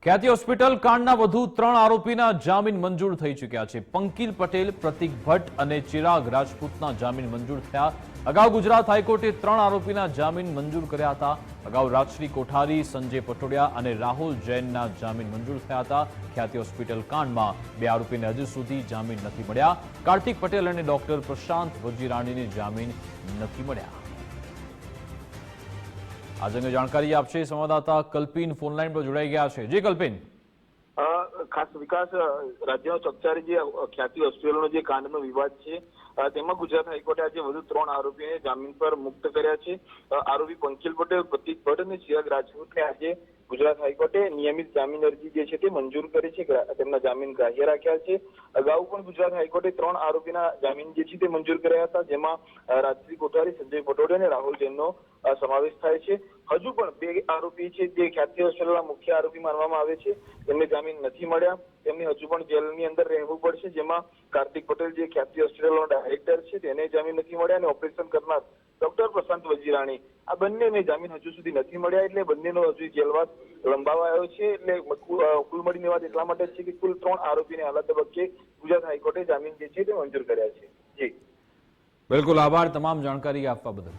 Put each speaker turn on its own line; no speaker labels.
ખ્યાતિ હોસ્પિટલ કાંડના વધુ 3 આરોપીના જામીન મંજૂર થઈ ચૂક્યા છે। પંકિલ પટેલ, પ્રતિક ભટ્ટ અને ચિરાગ રાજપૂતના જામીન મંજૂર થયા। અગાઉ ગુજરાત હાઈકોર્ટે 3 આરોપીના જામીન મંજૂર કર્યા હતા। અગાઉ રાજશ્રી કોઠારી, સંજય પટોડિયા અને રાહુલ જૈનના જામીન મંજૂર થયા હતા। ખ્યાતિ હોસ્પિટલ કાંડમાં 2 આરોપીને હજુ સુધી જામીન નથી મળ્યા। કાર્તિક પટેલ અને ડોક્ટર પ્રશાંત વજીરાણીને જામીન નથી મળ્યા। आज अंगे जानकारी आपसे संवाददाता कल्पिन फोनलाइन पर जोड़ाई गया है। जी कल्पिन,
खास विकास राज्य चकचारी जे ख्याति होस्पिटल जे कांड विवाद है तेमा गुजरात हाईकोर्टे आज વધુ 3 આરોપીને જામીન પર મુક્ત કર્યા છે। આરોપી પંકિલ પટેલ, પ્રતિક ભટ્ટ અને ચિરાગ રાજપૂતને આજે ગુજરાત હાઈકોર્ટે નિયમિત જામીન અરજી જે છે તે મંજૂર કરી છે। તેમના જામીન ગ્રાહ્ય રાખ્યા છે। અગાઉ પણ ગુજરાત હાઈકોર્ટે 3 આરોપીના જામીન જે છે તે મંજૂર કર્યા હતા, જેમાં રાજશ્રી કોઠારી, સંજય પટોડિયા અને રાહુલ જૈનનો સમાવેશ થાય છે। હજુ પણ 2 આરોપી છે જે ખ્યાતિ હોસ્પિટલના મુખ્ય આરોપી માનવામાં આવે છે, તેમને જામીન નથી મળ્યા। તેમને હજુ પણ જેલની અંદર રહેવું પડશે, જેમાં કાર્તિક પટેલ જે ખ્યાતિ હોસ્પિટલનો ડાયરેક્ટર છે તેને જામીન નથી મળ્યા અને ઓપરેશન કરનાર ડોક્ટર પ્રશાંત વજીરાણી આ બંનેને જામીન હજુ સુધી નથી મળ્યા। એટલે બંનેનો હજુ જેલવાસ લંબાવાયો છે। એટલે કુલ મળીને વાત એટલા માટે છે કે કુલ 3 આરોપીને હાલ તબક્કે ગુજરાત હાઈકોર્ટે જામીન જે છે તે મંજૂર કર્યા છે। જી
बिल्कुल आभार तमाम जानकारी आपका बदल।